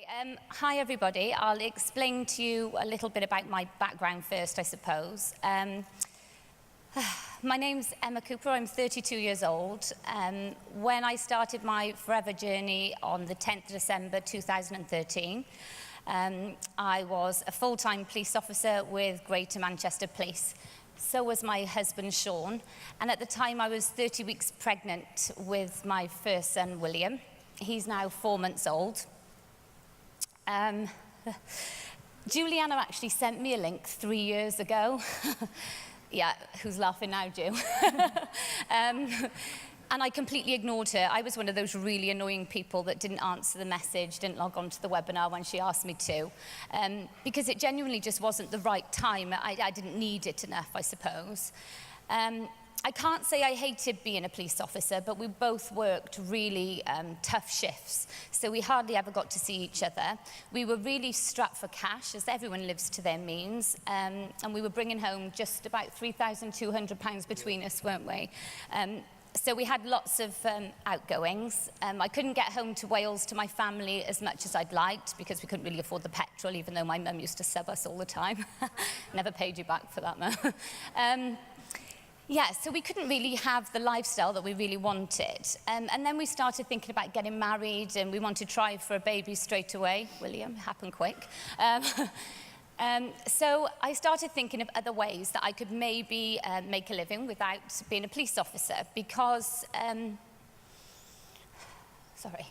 Hi everybody. I'll explain to you a little bit about my background first, I suppose. My name's Emma Cooper. I'm 32 years old. When I started my forever journey on the 10th of December 2013, I was a full-time police officer with Greater Manchester Police. So was my husband, Sean. And at the time, I was 30 weeks pregnant with my first son, William. He's now 4 months old. Juliana actually sent me a link 3 years ago. Yeah, who's laughing now, Ju? And I completely ignored her. I was one of those really annoying people that didn't answer the message, didn't log on to the webinar when she asked me to, because it genuinely just wasn't the right time. I didn't need it enough, I suppose. I can't say I hated being a police officer, but we both worked really tough shifts, so we hardly ever got to see each other. We were really strapped for cash, as everyone lives to their means, and we were bringing home just about £3,200 between us, weren't we? So we had lots of outgoings. I couldn't get home to Wales to my family as much as I'd liked because we couldn't really afford the petrol, even though my mum used to sub us all the time. Never paid you back for that, Mum. Yeah, so we couldn't really have the lifestyle that we really wanted. And then we started thinking about getting married, and we wanted to try for a baby straight away. William, happened quick. So I started thinking of other ways that I could maybe make a living without being a police officer, because... Sorry.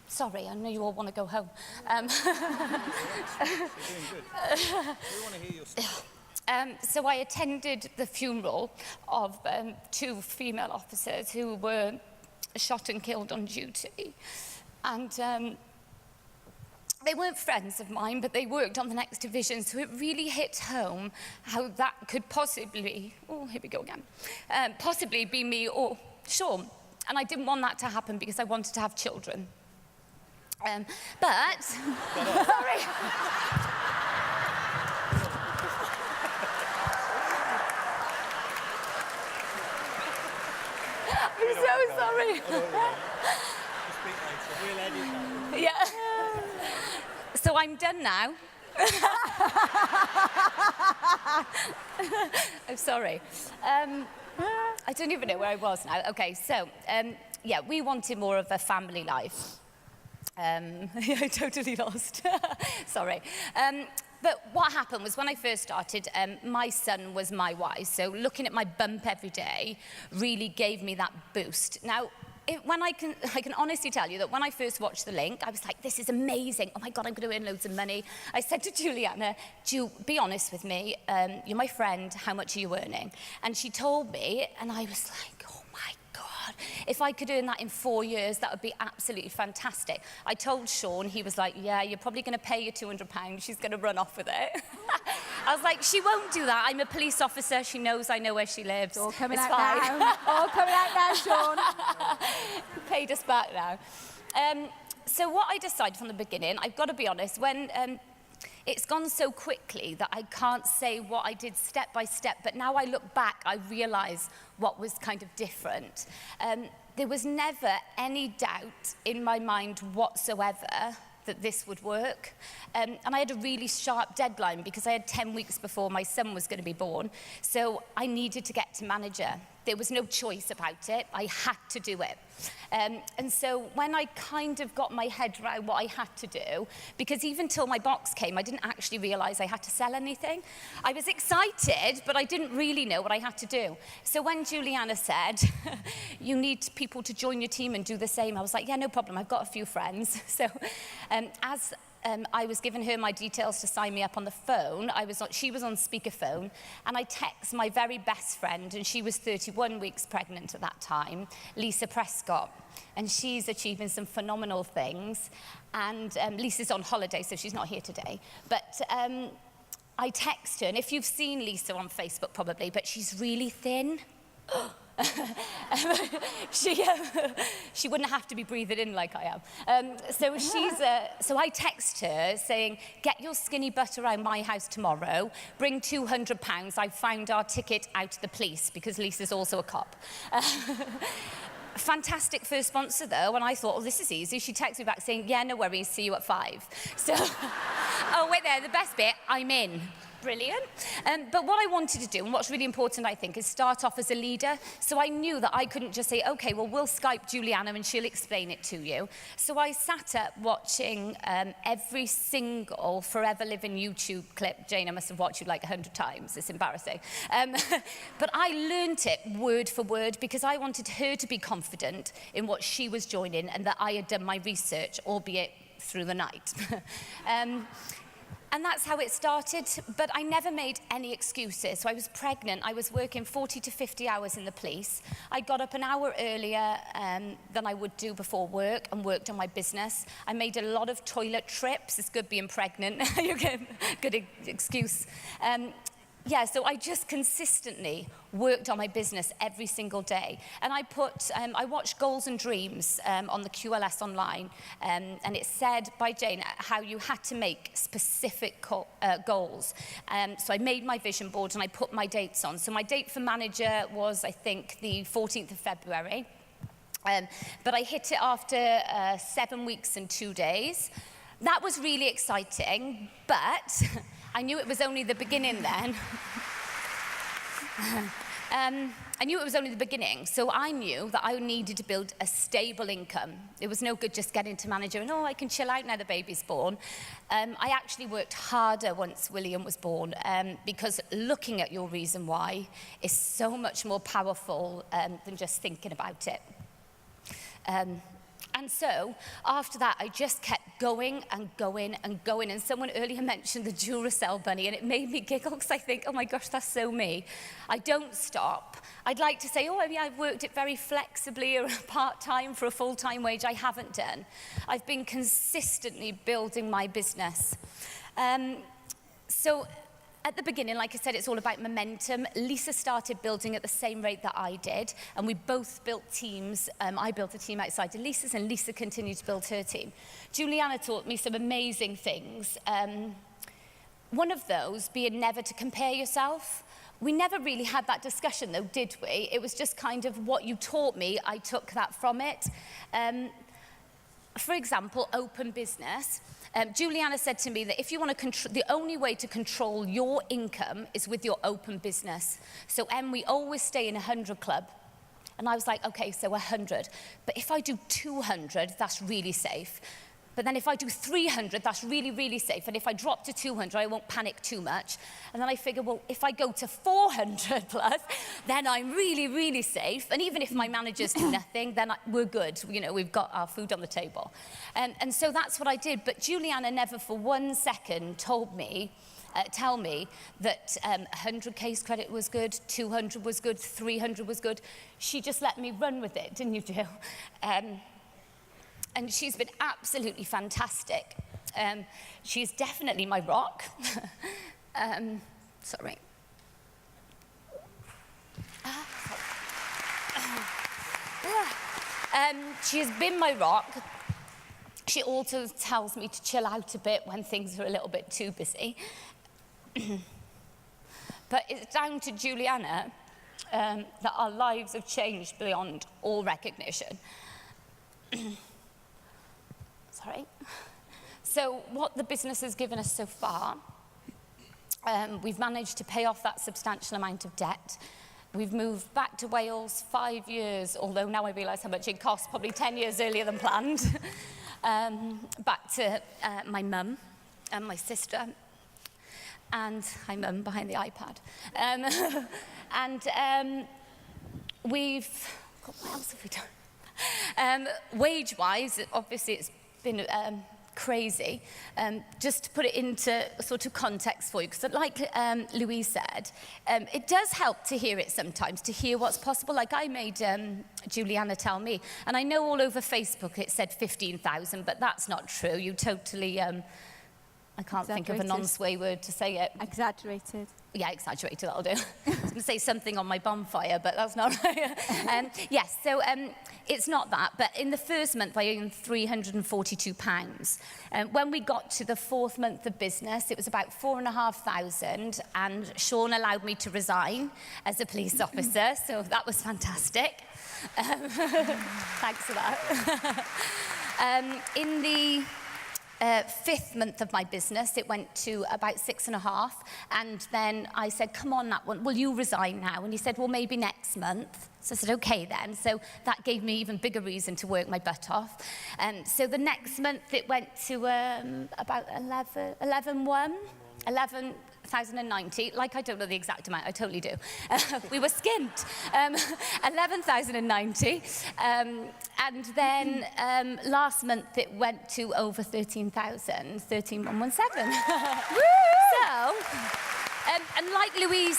Sorry, I know you all want to go home. You're doing good. We want to hear your story. So I attended the funeral of 2 female officers who were shot and killed on duty. And they weren't friends of mine, but they worked on the next division, so it really hit home how that could possibly, oh, here we go again, possibly be me or Sean. And I didn't want that to happen because I wanted to have children. But, sorry. I'm so sorry. Yeah. So I'm done now. I'm sorry. I don't even know where I was now. Okay, so, yeah, we wanted more of a family life. I totally lost. Sorry. But what happened was when I first started, my son was my why. So looking at my bump every day really gave me that boost. Now, I can honestly tell you that when I first watched the link, I was like, this is amazing. Oh my God, I'm going to earn loads of money. I said to Juliana, Ju, be honest with me. You're my friend. How much are you earning? And she told me, and I was like, oh my God, if I could earn that in 4 years, that would be absolutely fantastic. I told Sean, he was like, yeah, you're probably going to pay your £200. She's going to run off with it. I was like, she won't do that. I'm a police officer. She knows I know where she lives. All coming it's out fine. now. All coming out now, Sean. Paid us back now. So what I decided from the beginning, I've got to be honest, when it's gone so quickly that I can't say what I did step by step, but now I look back, I realise what was kind of different. There was never any doubt in my mind whatsoever that this would work. And I had a really sharp deadline because I had 10 weeks before my son was going to be born. So I needed to get to manager. There was no choice about it. I had to do it. And so when I kind of got my head around what I had to do, because even till my box came, I didn't actually realise I had to sell anything. I was excited, but I didn't really know what I had to do. So when Juliana said, you need people to join your team and do the same, I was like, yeah, no problem. I've got a few friends. So as I was giving her my details to sign me up on the phone. She was on speakerphone, and I text my very best friend, and she was 31 weeks pregnant at that time, Lisa Prescott, and she's achieving some phenomenal things. And Lisa's on holiday, so she's not here today. But I text her, and if you've seen Lisa on Facebook, probably, but she's really thin. She wouldn't have to be breathing in like I am. So I text her saying, get your skinny butt around my house tomorrow, bring £200, I've found our ticket out to the police, because Lisa's also a cop. Fantastic first sponsor though, and I thought, oh, this is easy. She texted me back saying, yeah, no worries, see you at 5. So, oh, wait there, the best bit, I'm in. Brilliant. But what I wanted to do, and what's really important, I think, is start off as a leader. So I knew that I couldn't just say, okay, well, we'll Skype Juliana and she'll explain it to you. So I sat up watching every single Forever Living YouTube clip. Jane, I must have watched you like 100 times. It's embarrassing. But I learnt it word for word because I wanted her to be confident in what she was joining and that I had done my research, albeit through the night. And that's how it started, but I never made any excuses. So I was pregnant, I was working 40 to 50 hours in the police. I got up an hour earlier than I would do before work and worked on my business. I made a lot of toilet trips. It's good being pregnant. You get a good excuse. Yeah, so I just consistently worked on my business every single day. And I watched Goals and Dreams on the QLS online, and it said by Jane how you had to make specific goals. So I made my vision board and I put my dates on. So my date for manager was, I think, the 14th of February. But I hit it after 7 weeks and 2 days. That was really exciting, but I knew it was only the beginning then. I knew it was only the beginning, so I knew that I needed to build a stable income. It was no good just getting to manager and, oh, I can chill out now the baby's born. I actually worked harder once William was born because looking at your reason why is so much more powerful than just thinking about it. And so, after that, I just kept going and going and going. And someone earlier mentioned the Duracell bunny, and it made me giggle because I think, oh my gosh, that's so me. I don't stop. I'd like to say, oh, I mean, I've worked it very flexibly or part-time for a full-time wage. I haven't done. I've been consistently building my business. So, at the beginning, like I said, it's all about momentum. Lisa started building at the same rate that I did, and we both built teams. I built a team outside of Lisa's, and Lisa continued to build her team. Juliana taught me some amazing things. One of those being never to compare yourself. We never really had that discussion, though, did we? It was just kind of what you taught me, I took that from it. For example, open business. Juliana said to me that if you want to the only way to control your income is with your open business. So, we always stay in 100 club. And I was like, okay, so 100. But if I do 200, that's really safe. But then if I do 300, that's really, really safe. And if I drop to 200, I won't panic too much. And then I figure, well, if I go to 400 plus, then I'm really, really safe. And even if my managers do nothing, then we're good. You know, we've got our food on the table. And so that's what I did. But Juliana never for 1 second tell me that 100 case credit was good, 200 was good, 300 was good. She just let me run with it, didn't you, Jill? And she's been absolutely fantastic. She's definitely my rock. Sorry. She has been my rock. She also tells me to chill out a bit when things are a little bit too busy. But it's down to Juliana that our lives have changed beyond all recognition. Sorry. So what the business has given us so far, we've managed to pay off that substantial amount of debt. We've moved back to Wales 5 years, although now I realise how much it costs, probably 10 years earlier than planned. Back to my mum and my sister, and my mum behind the iPad. God, what else have we done? Wage-wise, obviously it's been crazy. Just to put it into sort of context for you, because like Louise said, it does help to hear it sometimes, to hear what's possible. Like I made Juliana tell me, and I know all over Facebook it said 15,000, but that's not true. You totally, I can't think of a non-sway word to say it. Exaggerated. Yeah, exaggerated, that'll do. I was going to say something on my bonfire, but that's not right. Yes, so it's not that, but in the first month I earned £342. When we got to the 4th month of business, it was about 4,500, and Sean allowed me to resign as a police officer, so that was fantastic. Thanks for that. In the 5th month of my business, it went to about 6.5, and then I said, come on, that one, will you resign now? And he said, well, maybe next month. So I said, okay then. So that gave me even bigger reason to work my butt off. So the next month it went to about 11,090. Like, I don't know the exact amount, I totally do. We were skint. 11,090. And then last month it went to over 13,000, 13,117. So, and like Louise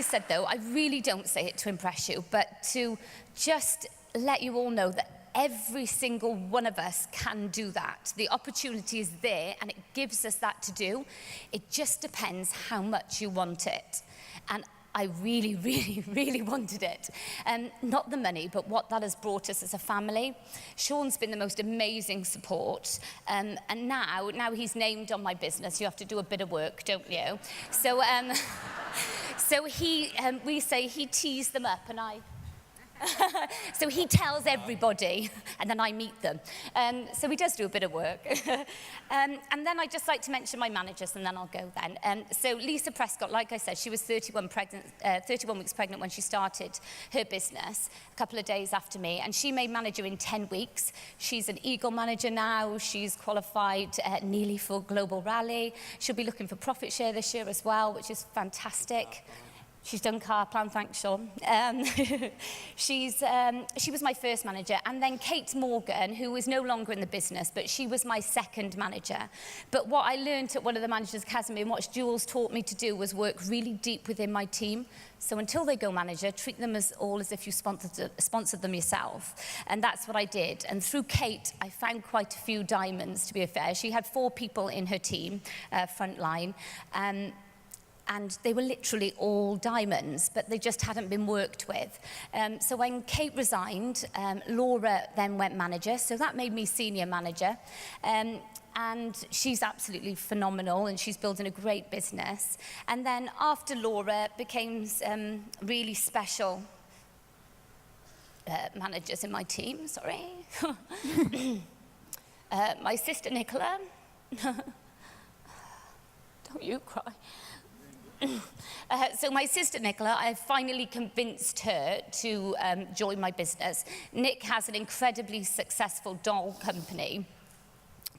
said, though, I really don't say it to impress you, but to just let you all know that every single one of us can do that. The opportunity is there, and it gives us that to do. It just depends how much you want it. And I really, really, really wanted it. Not the money, but what that has brought us as a family. Sean's been the most amazing support. And now he's named on my business. You have to do a bit of work, don't you? So, we say he tees them up, and so he tells everybody, and then I meet them. So he does do a bit of work. And then I'd just like to mention my managers, and then I'll go then. So Lisa Prescott, like I said, she was 31 weeks pregnant when she started her business, a couple of days after me, and she made manager in 10 weeks. She's an Eagle manager now. She's qualified nearly for Global Rally. She'll be looking for profit share this year as well, which is fantastic. She's done car plan, thanks, Sean. She was my first manager. And then Kate Morgan, who is no longer in the business, but she was my second manager. But what I learned at one of the Managers Academy, and what Jules taught me to do, was work really deep within my team. So until they go manager, treat them as if you sponsored them yourself. And that's what I did. And through Kate, I found quite a few diamonds, to be fair. She had 4 people in her team, frontline. And they were literally all diamonds, but they just hadn't been worked with. So when Kate resigned, Laura then went manager, so that made me senior manager. And she's absolutely phenomenal, and she's building a great business. And then after Laura became really special managers in my team, sorry. My sister Nicola. Don't you cry. So my sister Nicola, I finally convinced her to join my business. Nick has an incredibly successful doll company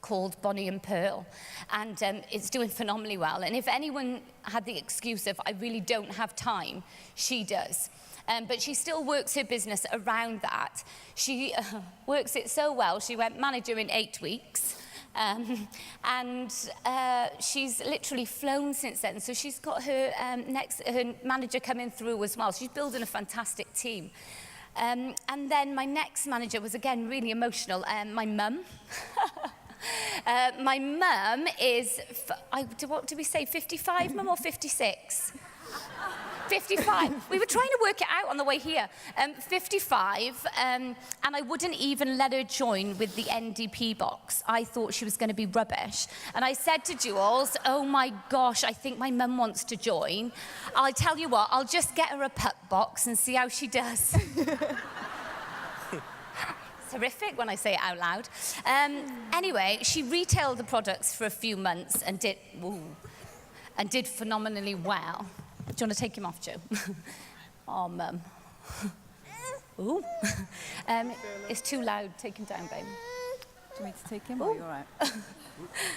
called Bonnie and Pearl, and it's doing phenomenally well. And if anyone had the excuse of, I really don't have time, she does. But she still works her business around that. She works it so well, she went manager in 8 weeks. And she's literally flown since then. So she's got her her manager coming through as well. She's building a fantastic team. And then my next manager was, again, really emotional. My mum. My mum is, what did we say, 55, mum, or 56? 55. We were trying to work it out on the way here. 55, and I wouldn't even let her join with the NDP box. I thought she was going to be rubbish. And I said to Jules, oh my gosh, I think my mum wants to join. I'll tell you what, I'll just get her a pup box and see how she does. It's horrific when I say it out loud. Anyway, she retailed the products for a few months and did phenomenally well. Do you want to take him off, Joe? Oh, Mum. Ooh. It's too loud. Take him down, babe. Do you want me to take him, or are you all right?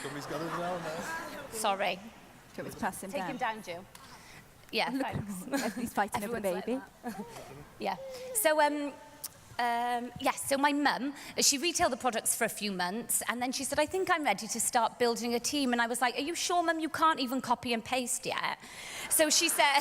Somebody's got it well now. Do Sorry. you want me to pass him Take down? him down, Joe. Yeah, thanks. Everybody's fighting over the Everyone's baby. like that. Yeah. So, yes, so my mum, she retailed the products for a few months, and then she said, I think I'm ready to start building a team. And I was like, are you sure, Mum, you can't even copy and paste yet? So she said,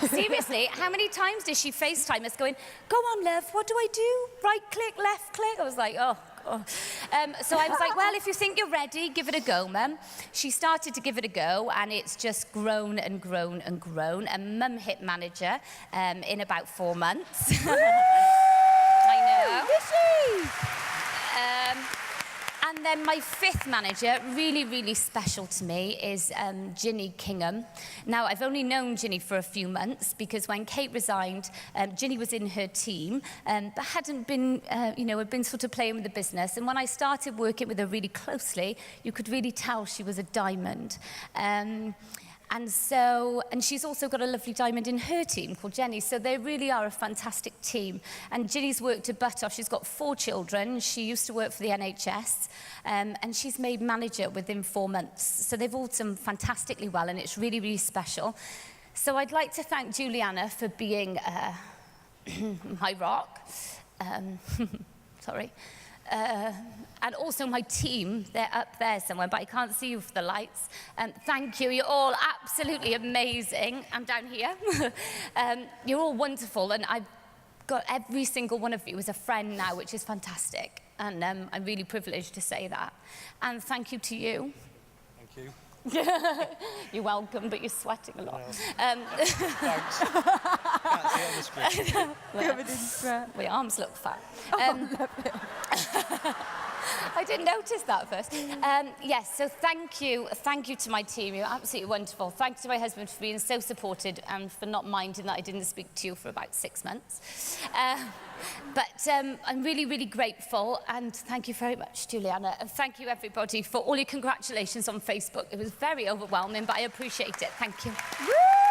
seriously, how many times did she FaceTime us going, go on, love, what do I do? Right click, left click? I was like, oh, So I was like, well, if you think you're ready, give it a go, Mum. She started to give it a go, and it's just grown and grown and grown. And Mum hit manager in about 4 months. I know. And then my 5th manager, really, really special to me, is Ginny Kingham. Now, I've only known Ginny for a few months because when Kate resigned, Ginny was in her team, but hadn't been, had been sort of playing with the business. And when I started working with her really closely, you could really tell she was a diamond. And she's also got a lovely diamond in her team called Jenny. So they really are a fantastic team. And Ginny's worked her butt off. She's got 4 children. She used to work for the NHS. And she's made manager within 4 months. So they've all done fantastically well, and it's really, really special. So I'd like to thank Juliana for being my rock. Sorry. And also my team, they're up there somewhere, but I can't see you for the lights. Thank you, you're all absolutely amazing. I'm down here. You're all wonderful, and I've got every single one of you as a friend now, which is fantastic. And I'm really privileged to say that. And thank you to you. Thank you. You're welcome, but you're sweating a lot. Thanks. Can't see on the screen. My arms look fat. I didn't notice that first. Yes, so thank you to my team. You're absolutely wonderful. Thanks to my husband for being so supported and for not minding that I didn't speak to you for about 6 months. But I'm really, really grateful, and thank you very much, Juliana. And thank you, everybody, for all your congratulations on Facebook. It was very overwhelming, but I appreciate it. Thank you. Woo!